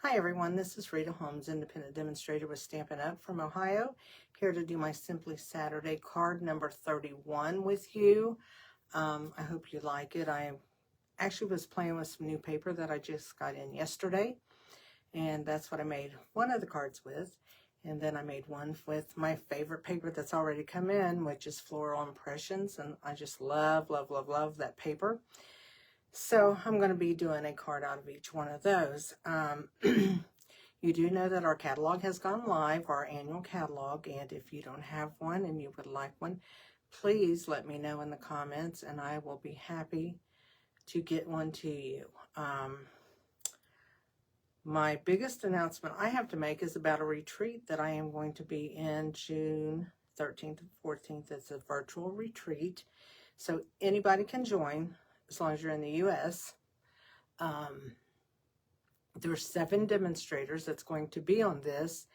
Hi everyone, this is Rita Holmes, independent demonstrator with Stampin' Up! From Ohio, here to do my Simply Saturday card number 31 with you. I hope you like it. I actually was playing with some new paper that I just got in yesterday, and that's what I made one of the cards with. And then I made one with my favorite paper that's already come in, which is Floral Impressions, and I just love, love, love, love that paper. So I'm going to be doing a card out of each one of those. You do know that our catalog has gone live, our annual catalog, and if you don't have one and you would like one, please let me know in the comments and I will be happy to get one to you. My biggest announcement I have to make is about a retreat that I am going to be in June 13th and 14th. It's a virtual retreat, so anybody can join as long as you're in the U.S. There's 7 demonstrators that's going to be on this,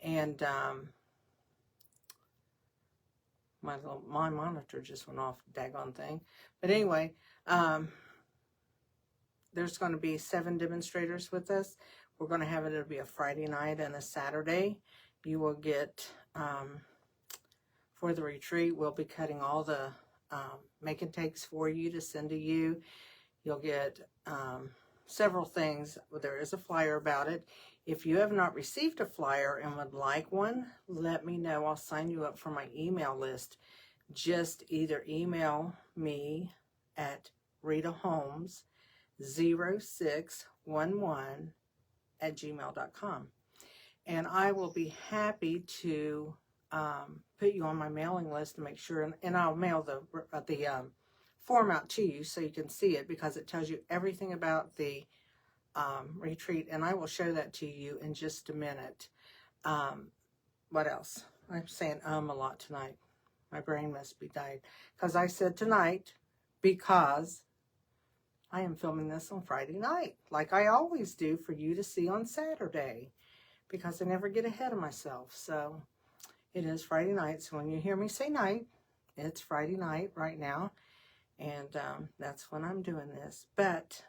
and my monitor just went off, daggone thing. But anyway, there's going to be 7 demonstrators with us. We're going to have it. It'll be a Friday night and a Saturday. You will get for the retreat. We'll be cutting all the make and takes for you to send to you. You'll get several things. There is a flyer about it. If you have not received a flyer and would like one, let me know. I'll sign you up for my email list. Just either email me at ritaholmes0611@gmail.com, and I will be happy to put you on my mailing list to make sure, and I'll mail the form out to you so you can see it, because it tells you everything about the retreat, and I will show that to you in just a minute. What else? I'm saying a lot tonight. My brain must be died, because I said tonight because I am filming this on Friday night, like I always do, for you to see on Saturday, because I never get ahead of myself. So it is Friday night, so when you hear me say night, it's Friday night right now. And that's when I'm doing this. But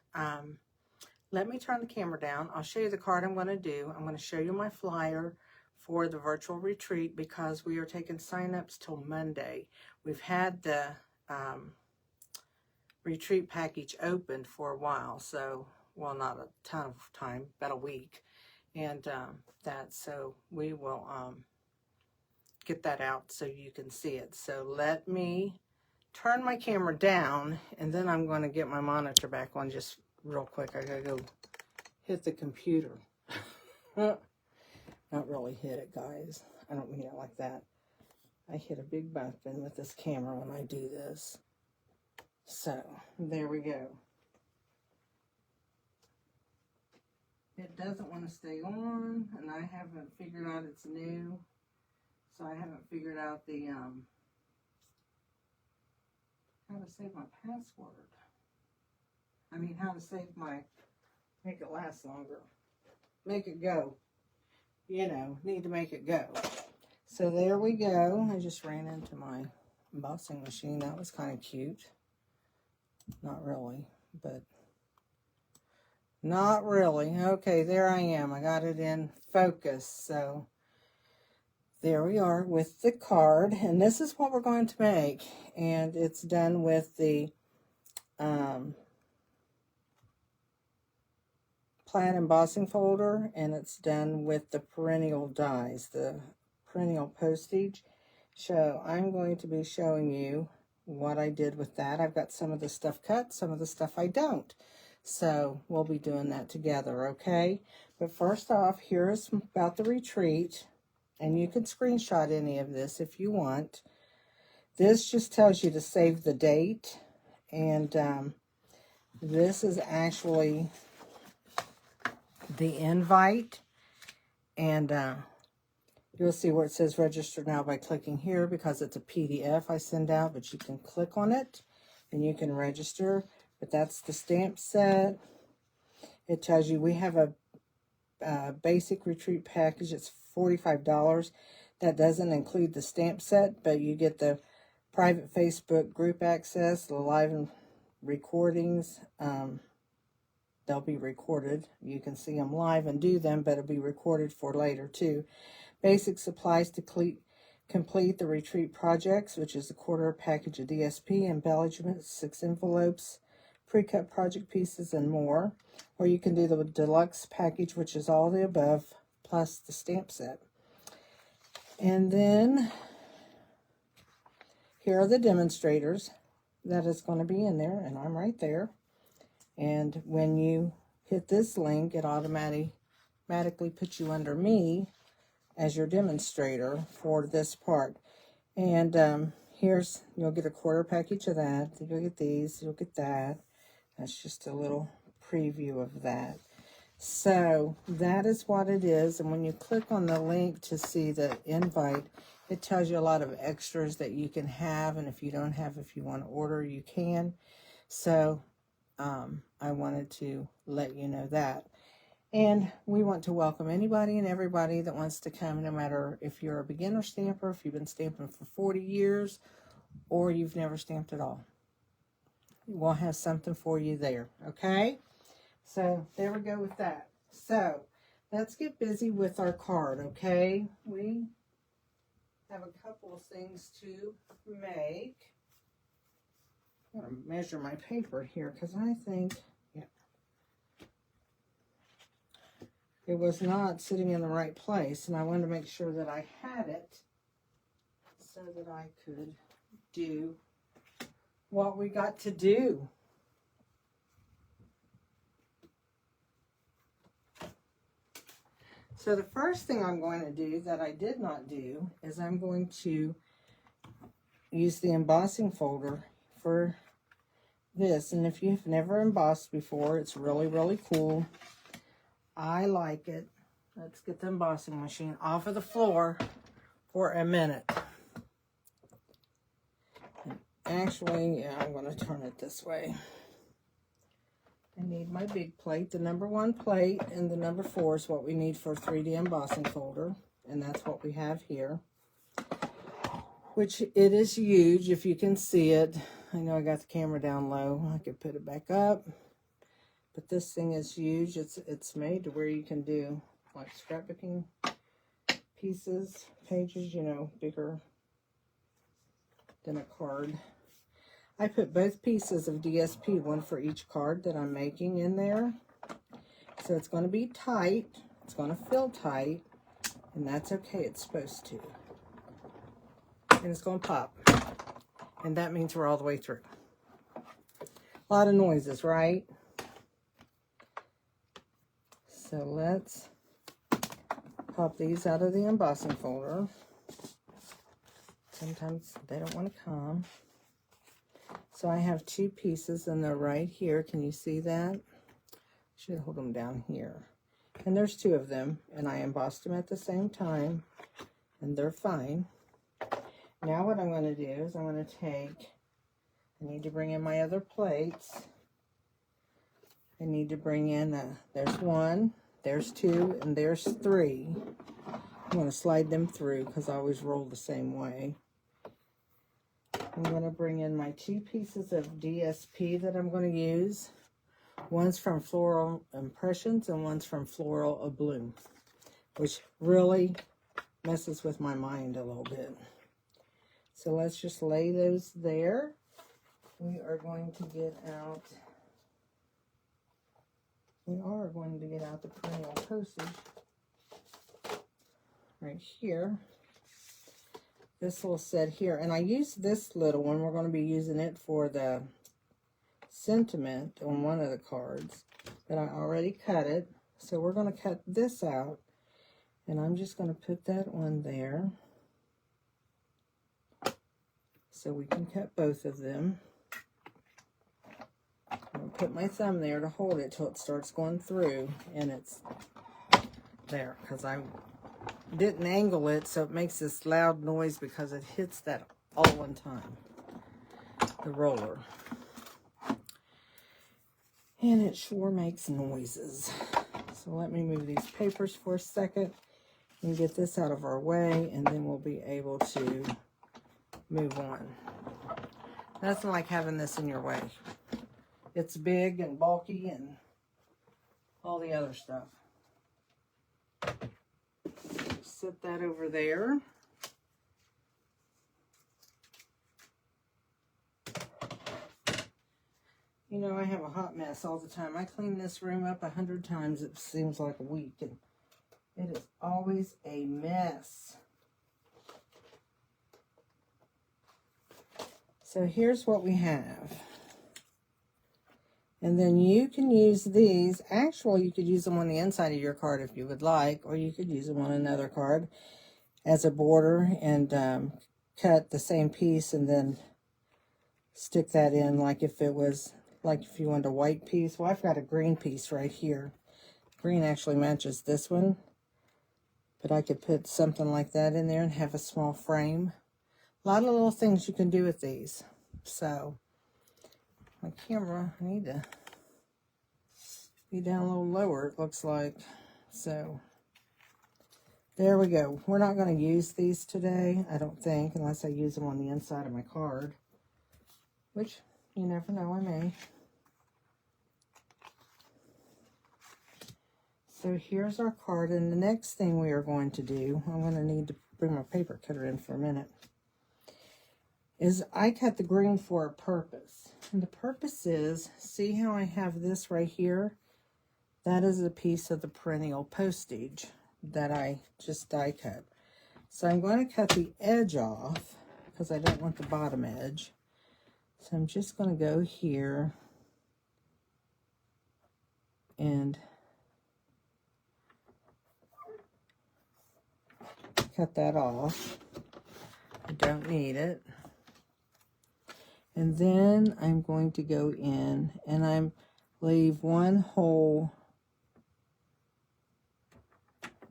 let me turn the camera down. I'll show you the card I'm going to do. I'm going to show you my flyer for the virtual retreat, because we are taking sign-ups till Monday. We've had the retreat package opened for a while, so, well, not a ton of time, about a week. And so we will get that out so you can see it. So let me turn my camera down, and then I'm going to get my monitor back on just real quick. I gotta go hit the computer. Not really hit it, guys. I don't mean it like that. I hit a big button with this camera when I do this. So there we go. It doesn't want to stay on, and I haven't figured out it's new, so I haven't figured out the how to save my password. I mean, how to save my, make it last longer. Make it go. You know, need to make it go. So there we go. I just ran into my embossing machine. That was kind of cute. Not really, but not really. Okay, there I am. I got it in focus. So there we are with the card, and this is what we're going to make, and it's done with the plaid embossing folder, and it's done with the perennial dies, the perennial postage. So I'm going to be showing you what I did with that. I've got some of the stuff cut, some of the stuff I don't. So we'll be doing that together, okay? But first off, here's about the retreat. And you can screenshot any of this if you want. This just tells you to save the date. And this is actually the invite. And you'll see where it says register now by clicking here, because it's a PDF I send out. But you can click on it and you can register. But that's the stamp set. It tells you we have a basic retreat package. It's $45. That doesn't include the stamp set, but you get the private Facebook group access, the live recordings, they'll be recorded. You can see them live and do them, but it'll be recorded for later too. Basic supplies to complete the retreat projects, which is a quarter package of DSP, embellishments, 6 envelopes, pre-cut project pieces, and more. Or you can do the deluxe package, which is all the above, plus the stamp set. And then here are the demonstrators that is going to be in there, and I'm right there. And when you hit this link, it automatically puts you under me as your demonstrator for this part. And you'll get a quarter package of that. You'll get these, you'll get that. That's just a little preview of that. So that is what it is. And when you click on the link to see the invite, it tells you a lot of extras that you can have. And if you don't have, if you want to order, you can. So I wanted to let you know that. And we want to welcome anybody and everybody that wants to come, no matter if you're a beginner stamper, if you've been stamping for 40 years, or you've never stamped at all. We'll have something for you there, okay? So there we go with that. So let's get busy with our card, okay? We have a couple of things to make. I'm going to measure my paper here because I think, yeah, it was not sitting in the right place, and I wanted to make sure that I had it so that I could do what we got to do. So the first thing I'm going to do that I did not do is I'm going to use the embossing folder for this. And if you've never embossed before, it's really, really cool. I like it. Let's get the embossing machine off of the floor for a minute. And actually, yeah, I'm going to turn it this way. I need my big plate. The number 1 plate and the number 4 is what we need for a 3D embossing folder. And that's what we have here. Which it is huge, if you can see it. I know I got the camera down low. I could put it back up. But this thing is huge. It's made to where you can do like scrapbooking pieces, pages, you know, bigger than a card. I put both pieces of DSP, one for each card that I'm making, in there. So it's going to be tight. It's going to feel tight. And that's okay. It's supposed to. And it's going to pop. And that means we're all the way through. A lot of noises, right? So let's pop these out of the embossing folder. Sometimes they don't want to come. So I have 2 pieces and they're right here. Can you see that? Should hold them down here. And there's 2 of them, and I embossed them at the same time, and they're fine. Now what I'm going to do is I'm going to I need to bring in my other plates. I need to bring in, there's 1, there's 2, and there's 3. I'm going to slide them through because I always roll the same way. I'm going to bring in my 2 pieces of DSP that I'm going to use. One's from Floral Impressions and one's from Floral of Bloom, which really messes with my mind a little bit. So let's just lay those there. We are going to get out the perennial postage right here. This will sit here, and I used this little one. We're going to be using it for the sentiment on one of the cards, but I already cut it. So we're going to cut this out, and I'm just going to put that one there so we can cut both of them. I'm going to put my thumb there to hold it till it starts going through, and it's there because I didn't angle it, so it makes this loud noise because it hits that all one time, the roller. And it sure makes noises. So let me move these papers for a second and get this out of our way, and then we'll be able to move on. Nothing like having this in your way. It's big and bulky, and all the other stuff. Set that over there. You know, I have a hot mess all the time. I clean this room up 100 times. It seems like a week, and it is always a mess. So here's what we have. And then you can use these. Actually, you could use them on the inside of your card if you would like, or you could use them on another card as a border and cut the same piece and then stick that in like if it was, like if you wanted a white piece. Well, I've got a green piece right here. Green actually matches this one, but I could put something like that in there and have a small frame. A lot of little things you can do with these. So, my camera, I need to be down a little lower, it looks like. So, there we go. We're not going to use these today, I don't think, unless I use them on the inside of my card. Which, you never know, I may. So here's our card, and the next thing we are going to do, I'm going to need to bring my paper cutter in for a minute, is I cut the green for a purpose. And the purpose is, see how I have this right here? That is a piece of the perennial postage that I just die cut. So I'm going to cut the edge off because I don't want the bottom edge. So I'm just going to go here and cut that off. I don't need it. And then I'm going to go in and I'm leave one hole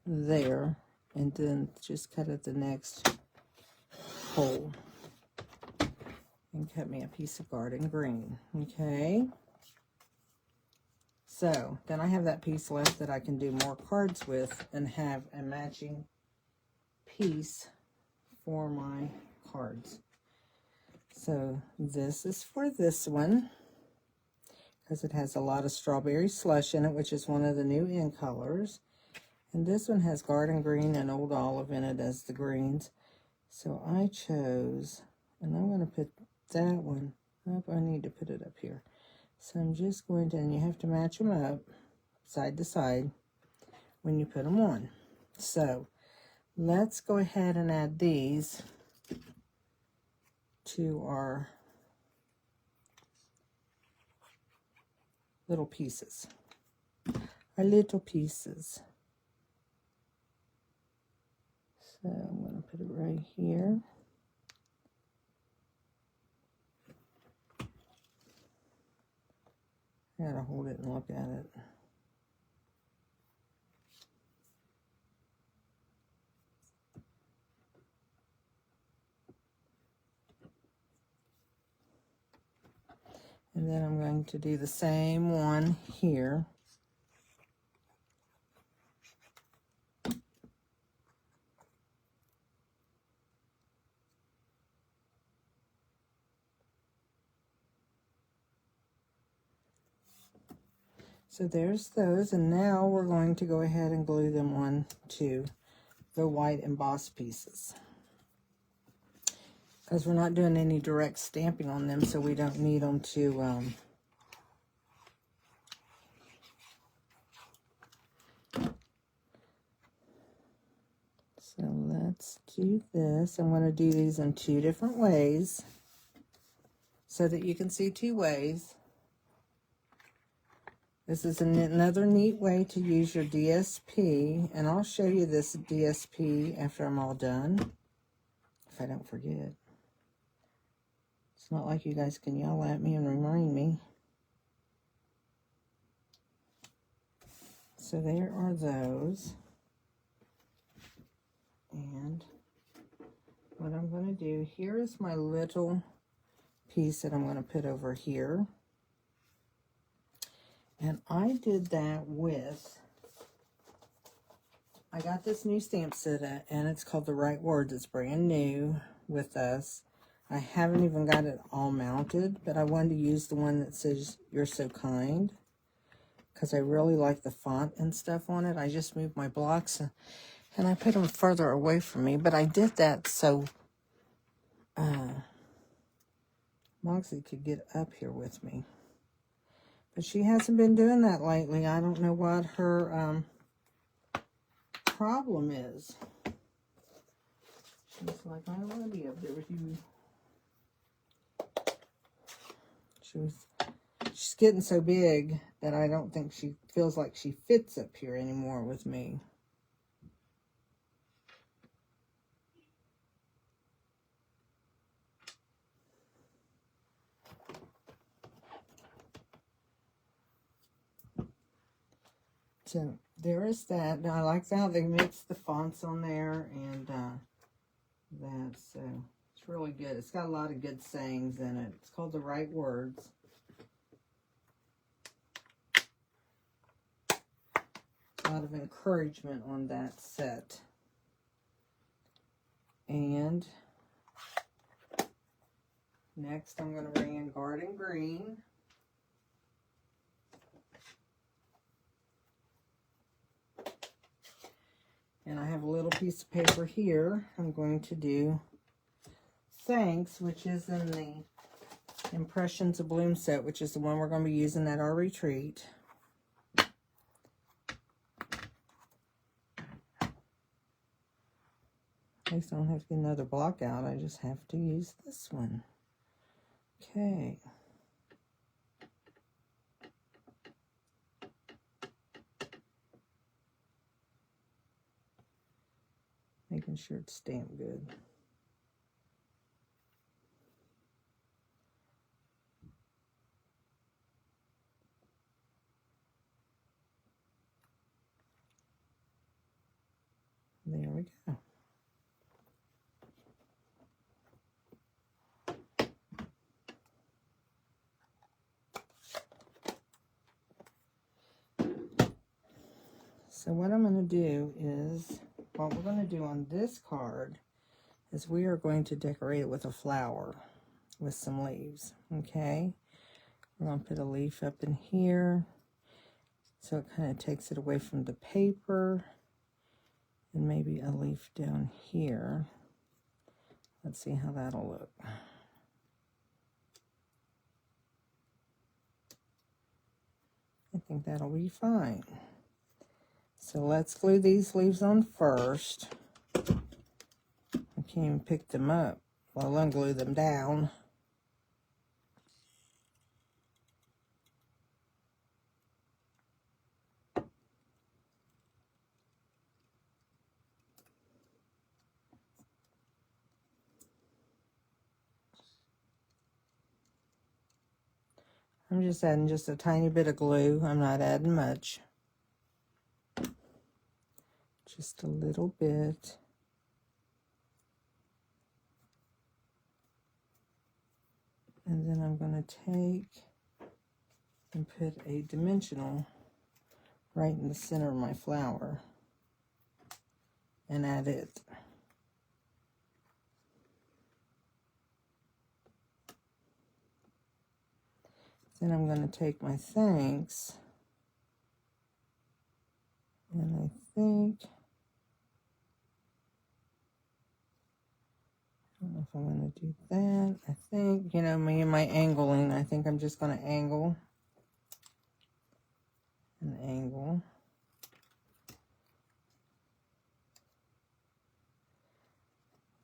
there and then just cut at the next hole and cut me a piece of garden green. Okay, so then I have that piece left that I can do more cards with and have a matching piece for my cards. So this is for this one because it has a lot of strawberry slush in it, which is one of the new in colors. And this one has garden green and old olive in it as the greens. So I chose, and I'm going to put that one up. I need to put it up here. So I'm just going to, and you have to match them up side to side when you put them on. So let's go ahead and add these to our little pieces. Our little pieces. So I'm going to put it right here. I gotta hold it and look at it. And then I'm going to do the same one here. So there's those, and now we're going to go ahead and glue them on to the white embossed pieces. Because we're not doing any direct stamping on them, so we don't need them to so let's do this. I'm going to do these in 2 different ways so that you can see 2 ways. This is another neat way to use your DSP, and I'll show you this DSP after I'm all done, if I don't forget. It's not like you guys can yell at me and remind me. So there are those. And what I'm going to do, here is my little piece that I'm going to put over here. And I did that with, I got this new stamp set, and it's called The Right Words. It's brand new with us. I haven't even got it all mounted, but I wanted to use the one that says, "You're so kind," because I really like the font and stuff on it. I just moved my blocks and I put them further away from me, but I did that so Moxie could get up here with me. But she hasn't been doing that lately. I don't know what her problem is. She's like, I don't want to be up there with you. She's getting so big that I don't think she feels like she fits up here anymore with me. So there is that. Now, I like how they mix the fonts on there and that's it's really good. It's got a lot of good sayings in it. It's called The Right Words. A lot of encouragement on that set. And next I'm going to bring in Garden Green. And I have a little piece of paper here. I'm going to do Thanks, which is in the Impressions of Bloom set, which is the one we're going to be using at our retreat. At least I don't have to get another block out. I just have to use this one. Okay. Making sure it's stamped good. There we go. So what I'm going to do is, what we're going to do on this card is we are going to decorate it with a flower with some leaves, okay? We're going to put a leaf up in here so it kind of takes it away from the paper, and maybe a leaf down here. Let's see how that'll look. I think that'll be fine. So let's glue these leaves on first. I can't even pick them up. Well, I'll unglue them down. I'm just adding just a tiny bit of glue. I'm not adding much. Just a little bit. And then I'm going to take and put a dimensional right in the center of my flower and add it. Then I'm going to take my thanks, and I think, I don't know if I want to do that. I think, you know, me and my angling, I think I'm just going to angle and angle.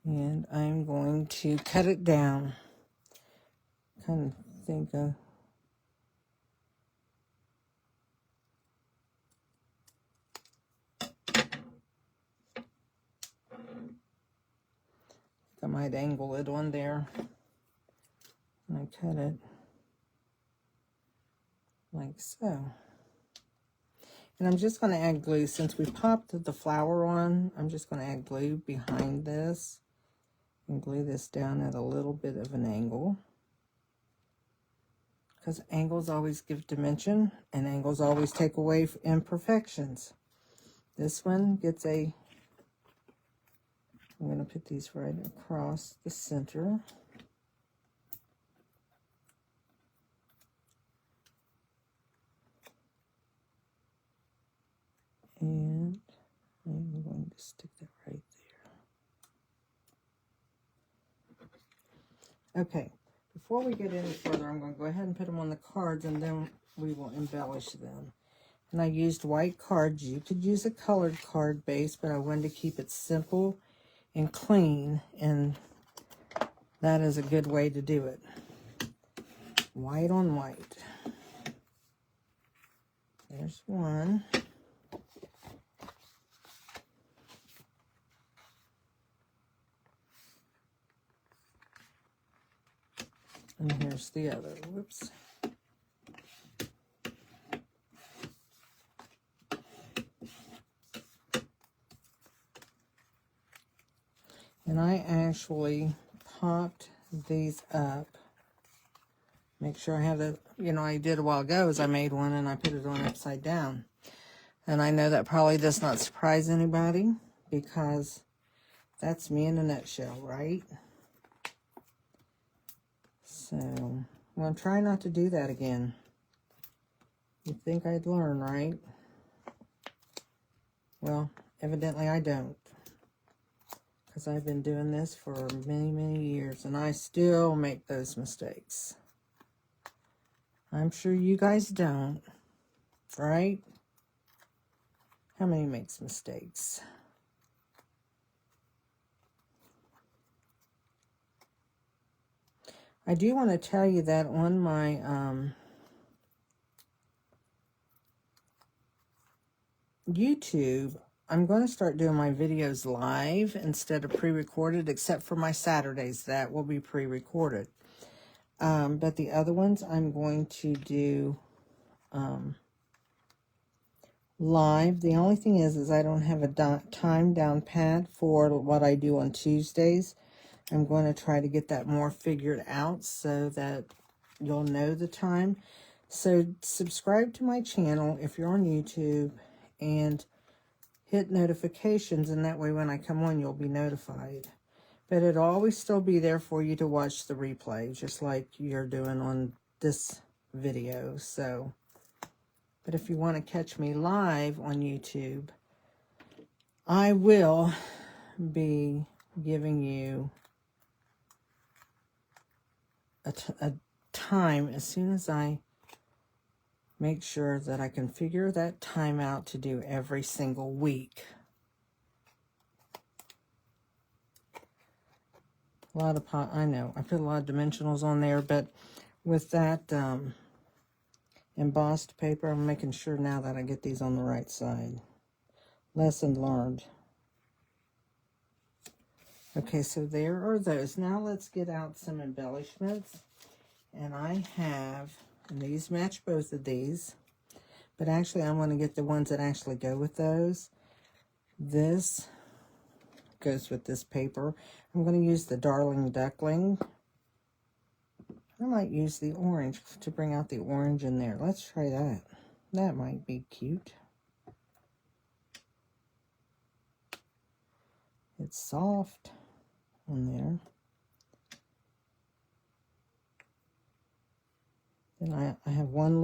And I'm going to cut it down. Kind of think of I might angle it on there. And I cut it like so. And I'm just going to add glue. Since we popped the flower on, I'm just going to add glue behind this and glue this down at a little bit of an angle. Because angles always give dimension, and angles always take away imperfections. This one gets a, I'm going to put these right across the center. And I'm going to stick that right there. Okay, before we get any further, I'm going to go ahead and put them on the cards, and then we will embellish them. And I used white cards. You could use a colored card base, but I wanted to keep it simple and clean, and that is a good way to do it. White on white. There's one. And here's the other. Whoops. And I actually popped these up. Make sure I have the, I did a while ago is I made one and I put it on upside down. And I know that probably does not surprise anybody because that's me in a nutshell, right? So, I'm going to try not to do that again. You'd think I'd learn, right? Well, evidently I don't. Because I've been doing this for many, many years, and I still make those mistakes. I'm sure you guys don't, right? How many makes mistakes? I do want to tell you that on my YouTube, I'm going to start doing my videos live instead of pre-recorded, except for my Saturdays. That will be pre-recorded. But the other ones I'm going to do live. The only thing is I don't have a time down pat for what I do on Tuesdays. I'm going to try to get that more figured out so that you'll know the time. So subscribe to my channel if you're on YouTube and hit notifications, and that way when I come on, you'll be notified. But it'll always still be there for you to watch the replay, just like you're doing on this video. So, but if you want to catch me live on YouTube, I will be giving you a time as soon as I make sure that I can figure that time out to do every single week. A lot of, I know, I put a lot of dimensionals on there, but with that embossed paper, I'm making sure now that I get these on the right side. Lesson learned. Okay, so there are those. Now let's get out some embellishments. And I have, and these match both of these, but actually I'm going to get the ones that actually go with those. This goes with this paper. I'm going to use the Darling Duckling. I might use the orange to bring out the orange in there. Let's try that. That might be cute. It's soft on there. Then I have one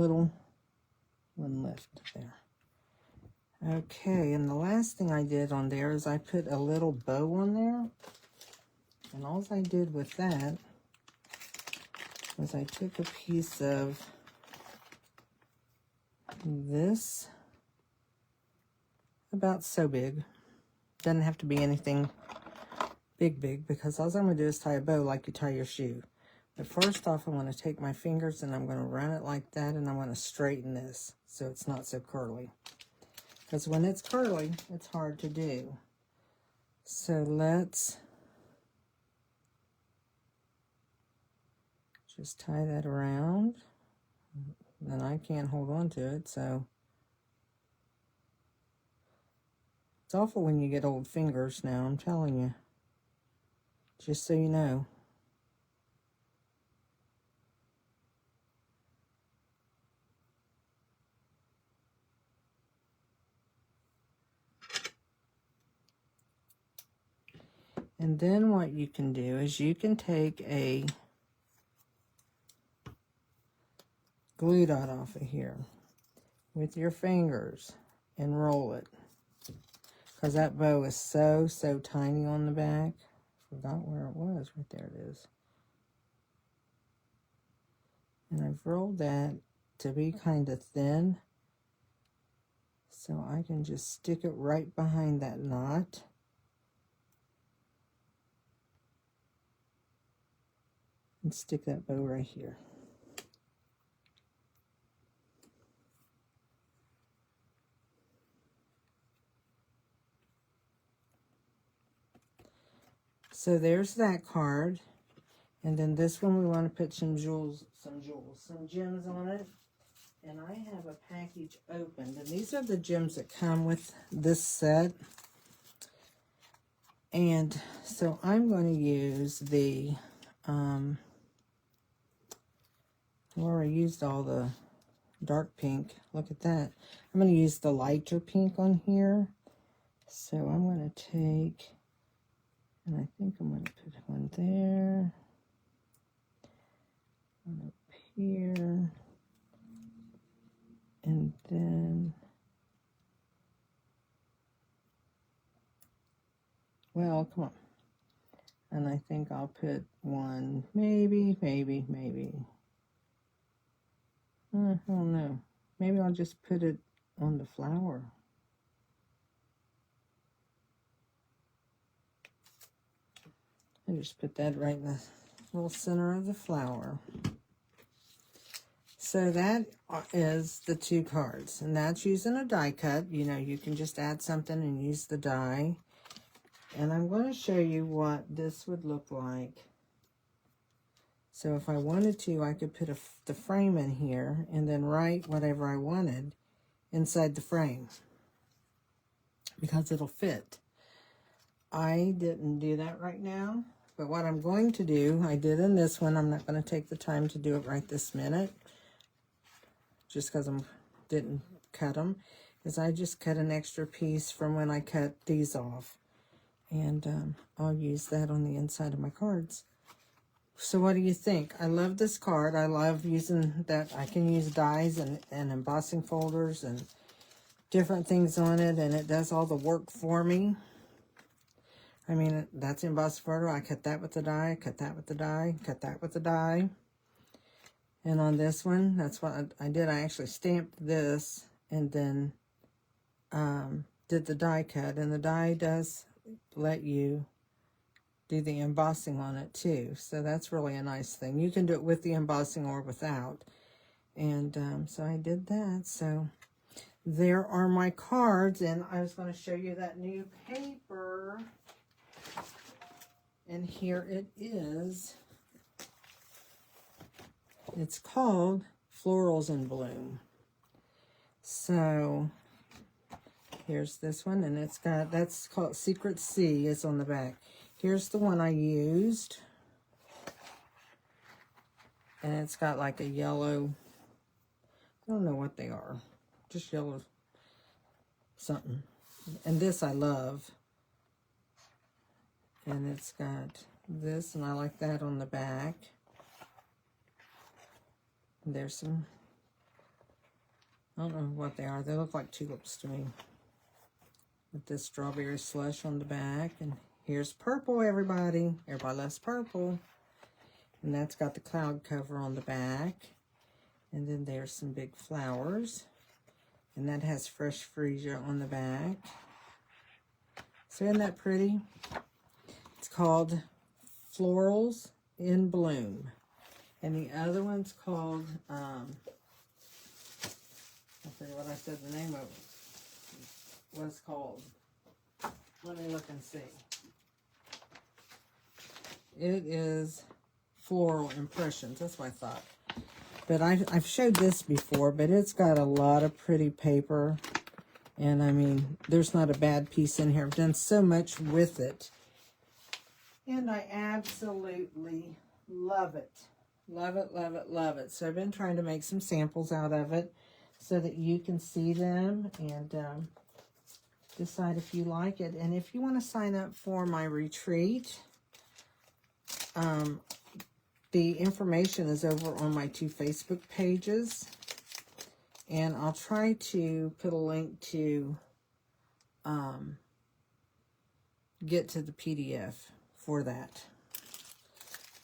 left there. Okay, and the last thing I did on there is I put a little bow on there. And all I did with that was I took a piece of this, about so big. Doesn't have to be anything big, because all I'm going to do is tie a bow like you tie your shoe. But first off, I'm going to take my fingers and I'm going to run it like that, and I'm going to straighten this so it's not so curly. Because when it's curly, it's hard to do. So let's just tie that around. And I can't hold on to it, so it's awful when you get old fingers now, I'm telling you. Just so you know. And then what you can do is you can take a glue dot off of here with your fingers and roll it. because that bow is so tiny on the back. Forgot where it was. Right there it is. And I've rolled that to be kind of thin, so I can just stick it right behind that knot. And stick that bow right here. So there's that card. And then this one we want to put some gems on it. And I have a package opened. And these are the gems that come with this set. And so I'm going to use the, where I used all the dark pink. Look at that. I'm going to use the lighter pink on here. So I'm going to take, and I think I'm going to put one there. One up here. And then, well, come on. And I think I'll put one, maybe. I don't know. Maybe I'll just put it on the flower. I just put that right in the little center of the flower. So that is the 2 cards, and that's using a die cut. You know, you can just add something and use the die. And I'm going to show you what this would look like. So if I wanted to, I could put the frame in here and then write whatever I wanted inside the frame, because it'll fit. I didn't do that right now, but what I'm going to do, I did in this one. I'm not going to take the time to do it right this minute, just because I didn't cut them, is I just cut an extra piece from when I cut these off. And I'll use that on the inside of my cards. So what do you think? I love this card. I love using that. I can use dies and embossing folders and different things on it, and it does all the work for me. I mean, that's embossed folder. I cut that with the die, cut that with the die, cut that with the die. And on this one, that's what I did. I actually stamped this and then did the die cut. And the die does let you do the embossing on it too. So that's really a nice thing. You can do it with the embossing or without. And so I did that. So there are my cards. And I was going to show you that new paper. And here it is. It's called Florals in Bloom. So here's this one, and it's got, that's called Secret C is on the back. Here's the one I used. And it's got like a yellow, I don't know what they are, just yellow something. And this I love. And it's got this, and I like that on the back. And there's some, I don't know what they are. They look like tulips to me. With this strawberry slush on the back. And here's purple, everybody. Everybody loves purple. And that's got the cloud cover on the back. And then there's some big flowers. And that has fresh freesia on the back. So isn't that pretty? It's called Florals in Bloom. And the other one's called, I'll tell you what I said the name of it was called. Let me look and see. It is Floral Impressions. That's what I thought. But I've showed this before, but it's got a lot of pretty paper. And I mean, there's not a bad piece in here. I've done so much with it. And I absolutely love it. Love it, love it, love it. So I've been trying to make some samples out of it so that you can see them and decide if you like it. And if you want to sign up for my retreat, the information is over on my 2 Facebook pages. And I'll try to put a link to get to the PDF for that.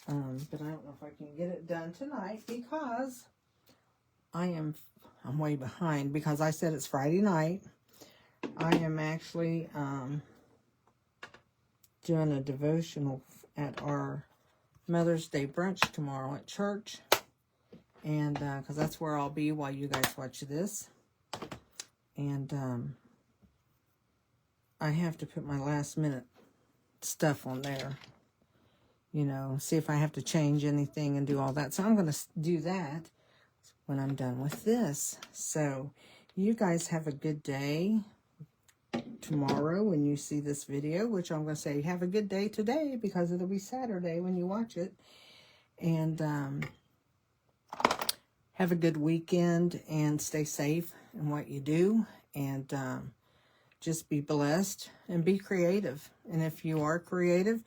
But I don't know if I can get it done tonight because I'm way behind because I said it's Friday night. I am actually doing a devotional at our Mother's Day brunch tomorrow at church. And because that's where I'll be while you guys watch this. And I have to put my last minute stuff on there. You know, see if I have to change anything and do all that. So I'm going to do that when I'm done with this. So you guys have a good day tomorrow when you see this video, which I'm going to say have a good day today because it'll be Saturday when you watch it. And have a good weekend and stay safe in what you do. And just be blessed and be creative. And if you are creative,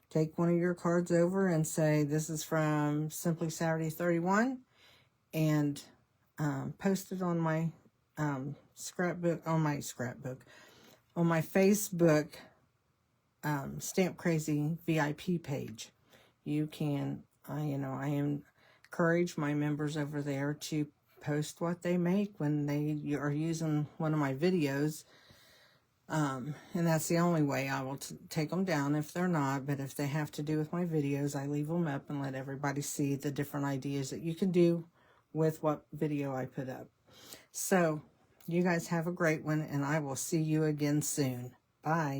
take one of your cards over and say, this is from Simply Saturday 31, and post it on my scrapbook, on my Facebook Stamp Crazy VIP page. You can, I encourage my members over there to post what they make when they are using one of my videos. And that's the only way I will take them down if they're not. But if they have to do with my videos, I leave them up and let everybody see the different ideas that you can do with what video I put up. So, you guys have a great one, and I will see you again soon. Bye.